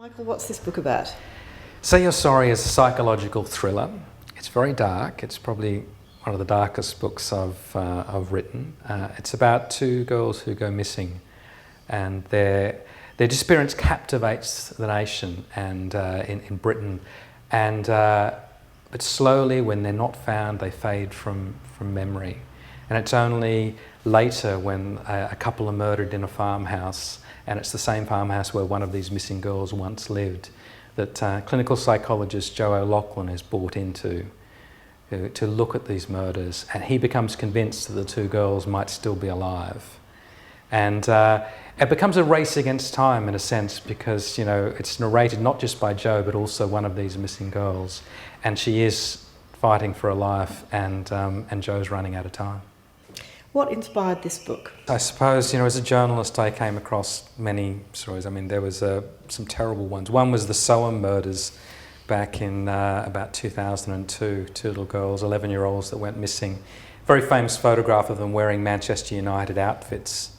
Michael, what's this book about? Say You're Sorry is a psychological thriller. It's very dark. It's probably one of the darkest books I've written. It's about two girls who go missing, and their disappearance captivates the nation and in Britain. And but slowly, when they're not found, they fade from memory. And it's only later when a couple are murdered in a farmhouse, and it's the same farmhouse where one of these missing girls once lived, that clinical psychologist Joe O'Loughlin is brought into to look at these murders, and he becomes convinced that the two girls might still be alive. And it becomes a race against time in a sense, because it's narrated not just by Joe but also one of these missing girls, and she is fighting for her life, and Joe's running out of time. What inspired this book? I suppose, as a journalist, I came across many stories. I mean, there was some terrible ones. One was the Soham murders back in about 2002. Two little girls, 11-year-olds, that went missing. Very famous photograph of them wearing Manchester United outfits,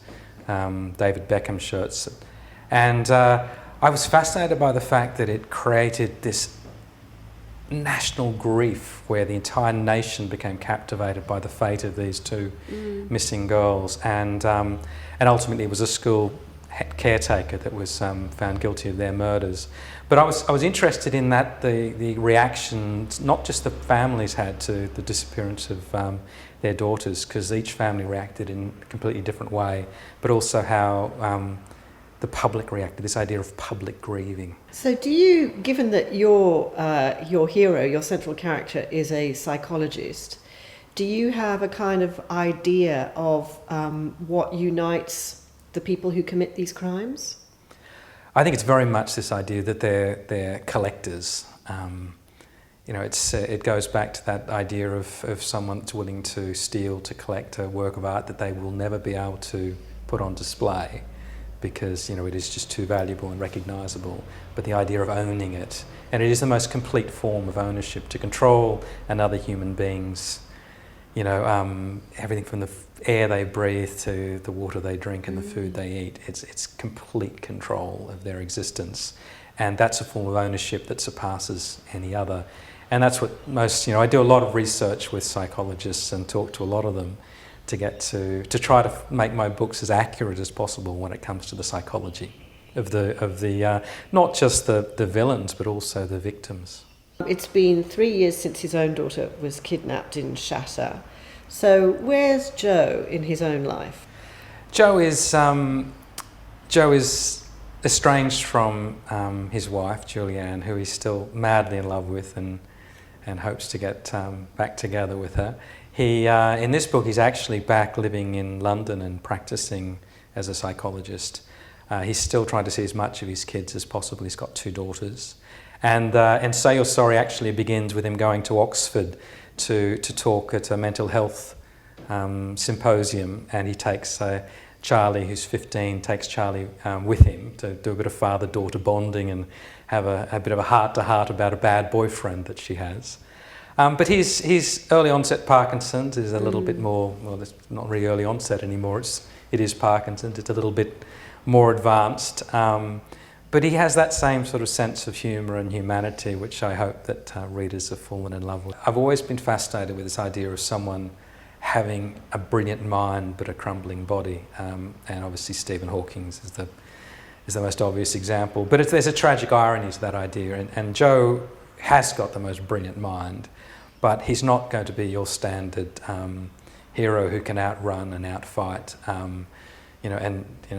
David Beckham shirts. And I was fascinated by the fact that it created this national grief where the entire nation became captivated by the fate of these two missing girls, and ultimately it was a school caretaker that was found guilty of their murders. But I was interested in that the reactions not just the families had to the disappearance of their daughters, because each family reacted in a completely different way, but also how the public reacted, this idea of public grieving. So do you, given that your hero, your central character, is a psychologist, do you have a kind of idea of what unites the people who commit these crimes? I think it's very much this idea that they're collectors. It goes back to that idea of someone that's willing to steal to collect a work of art that they will never be able to put on display, because it is just too valuable and recognisable. But the idea of owning it, and it is the most complete form of ownership, to control another human being's, everything from the air they breathe to the water they drink and the food they eat. It's complete control of their existence, and that's a form of ownership that surpasses any other. And that's what most, I do a lot of research with psychologists and talk to a lot of them to get to try to make my books as accurate as possible when it comes to the psychology of the not just the villains but also the victims. It's been 3 years since his own daughter was kidnapped in Shatter. So where's Joe in his own life? Joe is estranged from his wife Julianne, who he's still madly in love with and hopes to get back together with her. He, in this book, he's actually back living in London and practicing as a psychologist. He's still trying to see as much of his kids as possible. He's got 2 daughters. And Say You're Sorry actually begins with him going to Oxford to talk at a mental health symposium, and he takes Charlie, who's 15, takes Charlie with him to do a bit of father-daughter bonding and have a bit of a heart-to-heart about a bad boyfriend that she has. But his early onset Parkinson's is a little bit more, well, it's not really early onset anymore, it is Parkinson's, it's a little bit more advanced. But he has that same sort of sense of humour and humanity, which I hope that readers have fallen in love with. I've always been fascinated with this idea of someone having a brilliant mind but a crumbling body, and obviously Stephen Hawking's is the most obvious example. But there's a tragic irony to that idea, and Joe has got the most brilliant mind, but he's not going to be your standard hero who can outrun and outfight, and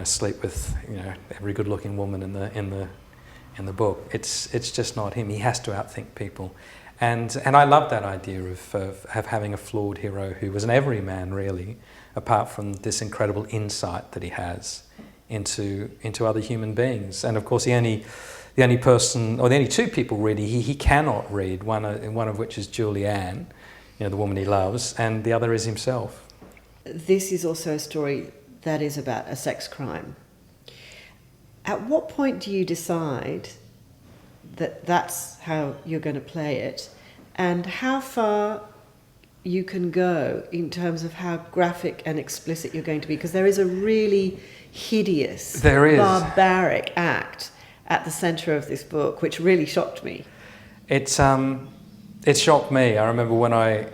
sleep with every good-looking woman in the book. It's just not him. He has to outthink people, and I love that idea of having a flawed hero who was an everyman really, apart from this incredible insight that he has into other human beings. And of course, the only person, or the only 2 people really, he cannot read, one of which is Julianne, the woman he loves, and the other is himself. This is also a story that is about a sex crime. At what point do you decide that that's how you're going to play it, and how far you can go in terms of how graphic and explicit you're going to be? Because there is a really hideous, barbaric act at the centre of this book, which really shocked me. It shocked me. I remember when I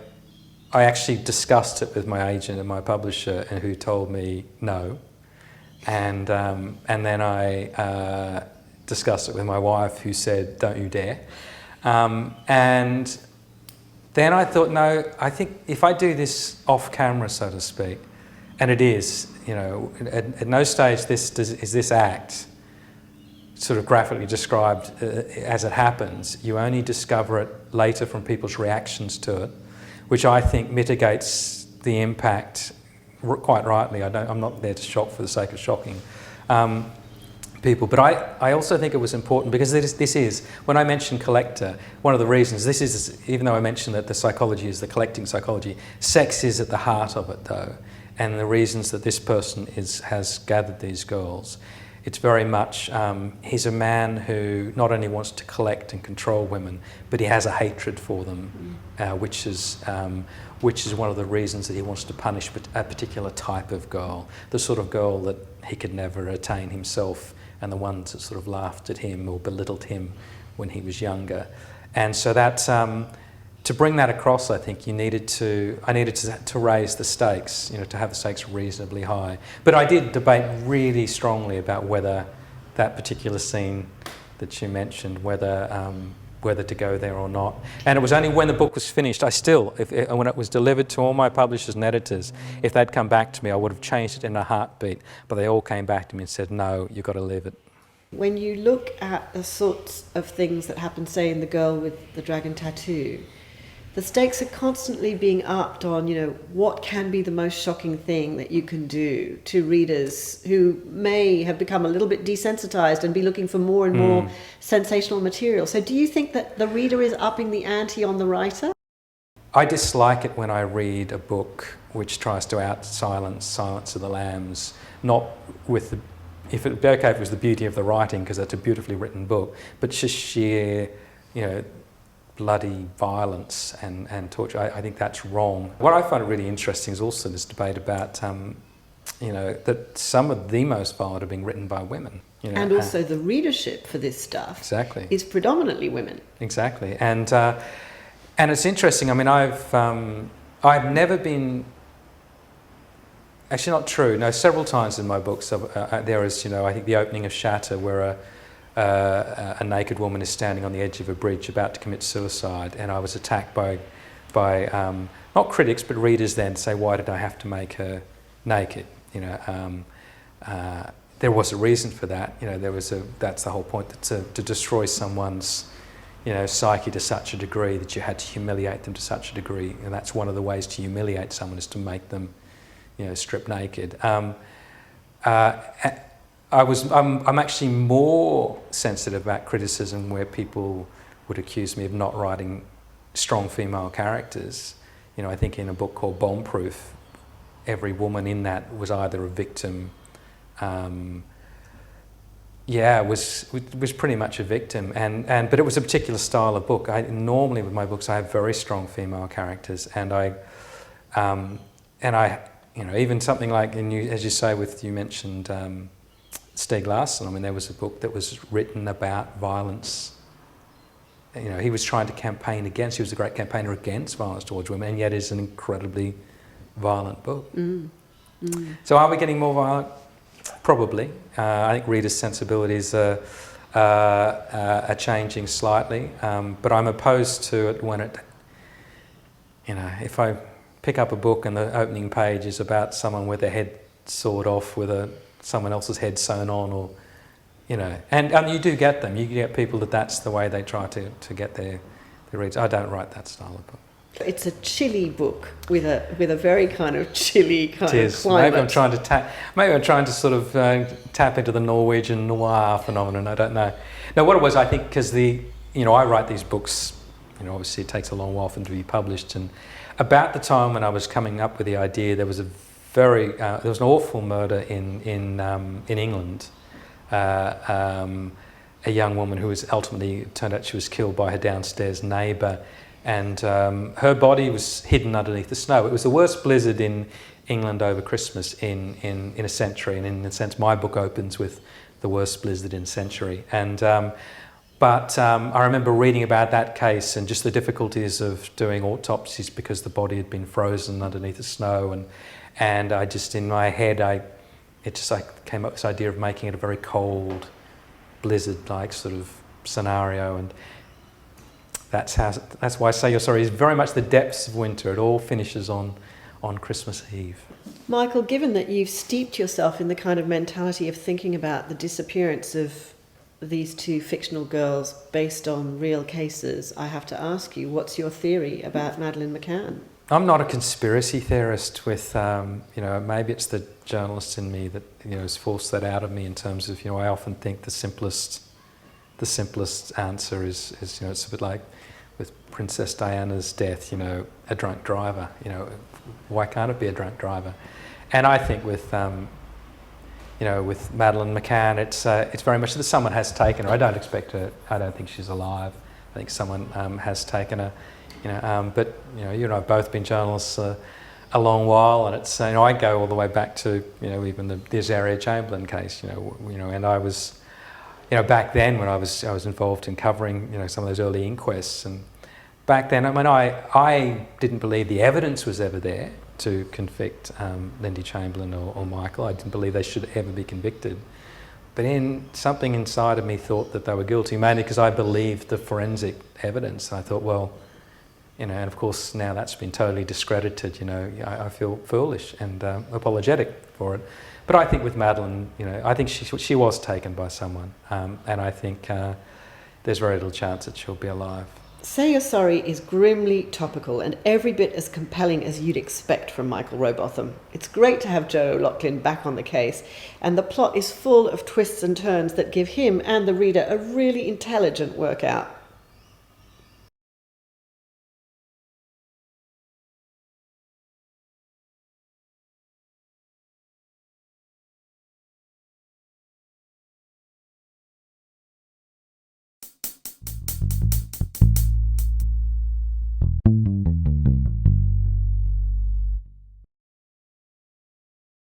actually discussed it with my agent and my publisher, and who told me no, and then I discussed it with my wife, who said, "Don't you dare," and then I thought, no, I think if I do this off camera, so to speak, and it is, at no stage is this act sort of graphically described as it happens. You only discover it later from people's reactions to it, which I think mitigates the impact quite rightly. I'm not there to shock for the sake of shocking people, but I also think it was important because this is, when I mentioned collector, one of the reasons, this is, even though I mentioned that the psychology is the collecting psychology, sex is at the heart of it though, and the reasons that this person has gathered these girls. It's very much, he's a man who not only wants to collect and control women, but he has a hatred for them, which is one of the reasons that he wants to punish a particular type of girl, the sort of girl that he could never attain himself, and the ones that sort of laughed at him or belittled him when he was younger. And so that, to bring that across, I think I needed to raise the stakes, to have the stakes reasonably high. But I did debate really strongly about whether that particular scene that you mentioned, whether to go there or not. And it was only when the book was finished, when it was delivered to all my publishers and editors, if they'd come back to me, I would have changed it in a heartbeat. But they all came back to me and said, no, you've got to leave it. When you look at the sorts of things that happen, say, in The Girl with the Dragon Tattoo, the stakes are constantly being upped on, what can be the most shocking thing that you can do to readers who may have become a little bit desensitized and be looking for more and more sensational material. So do you think that the reader is upping the ante on the writer? I dislike it when I read a book which tries to Silence of the Lambs, not with if it would be okay if it was the beauty of the writing, because that's a beautifully written book, but just sheer, bloody violence and torture. I think that's wrong. What I find really interesting is also this debate about, that some of the most violent are being written by women. And also the readership for this stuff exactly is predominantly women. Exactly, and it's interesting. I mean, I've never been. Actually, not true. No, several times in my books there is, I think the opening of Shatter, where a naked woman is standing on the edge of a bridge about to commit suicide, and I was attacked by not critics but readers then to say, why did I have to make her naked? There was a reason for that. That's the whole point, to destroy someone's psyche to such a degree that you had to humiliate them to such a degree, and that's one of the ways to humiliate someone, is to make them strip naked. I'm actually more sensitive about criticism where people would accuse me of not writing strong female characters. I think in a book called Bombproof, every woman in that was either a victim, was pretty much a victim, but it was a particular style of book. Normally with my books I have very strong female characters, and I even something like, as you say, you mentioned Stieg Larsson. I mean, there was a book that was written about violence. He was trying to campaign against. He was a great campaigner against violence towards women, and yet it's an incredibly violent book. So, are we getting more violent? Probably. I think readers' sensibilities are changing slightly, but I'm opposed to it when it. If I pick up a book and the opening page is about someone with their head sawed off with someone else's head sewn on, or and you do get them. You get people that's the way they try to get their readers. I don't write that style of book. It's a chilly book with a very kind of chilly kind of climate. Maybe I'm trying to sort of tap into the Norwegian noir phenomenon. I don't know. No, what it was, I think, because I write these books. Obviously it takes a long while for them to be published, and about the time when I was coming up with the idea, there was an awful murder in England. A young woman who was ultimately, turned out she was killed by her downstairs neighbour, and her body was hidden underneath the snow. It was the worst blizzard in England over Christmas in a century, and in a sense my book opens with the worst blizzard in a century. But I remember reading about that case and just the difficulties of doing autopsies because the body had been frozen underneath the snow, and I just, in my head, I came up with this idea of making it a very cold, blizzard-like sort of scenario, and that's why I Say Your Sorry is very much the depths of winter. It all finishes on Christmas Eve. Michael, given that you've steeped yourself in the kind of mentality of thinking about the disappearance of these two fictional girls based on real cases, I have to ask you, what's your theory about Madeleine McCann? I'm not a conspiracy theorist with, maybe it's the journalist in me that, has forced that out of me in terms of, I often think the simplest answer is it's a bit like with Princess Diana's death, a drunk driver, why can't it be a drunk driver? And I think with Madeleine McCann, it's very much that someone has taken her. I don't think she's alive. I think someone has taken her. But you and I have both been journalists a long while, and it's I go all the way back to even the Azaria Chamberlain case. And I was back then when I was involved in covering some of those early inquests, and back then I didn't believe the evidence was ever there to convict Lindy Chamberlain or Michael. I didn't believe they should ever be convicted. But something inside of me thought that they were guilty, mainly because I believed the forensic evidence. And I thought, well, and of course now that's been totally discredited. I feel foolish and apologetic for it. But I think with Madeleine, I think she was taken by someone, and I think there's very little chance that she'll be alive. Say You're Sorry is grimly topical and every bit as compelling as you'd expect from Michael Robotham. It's great to have Joe Locklin back on the case, and the plot is full of twists and turns that give him and the reader a really intelligent workout.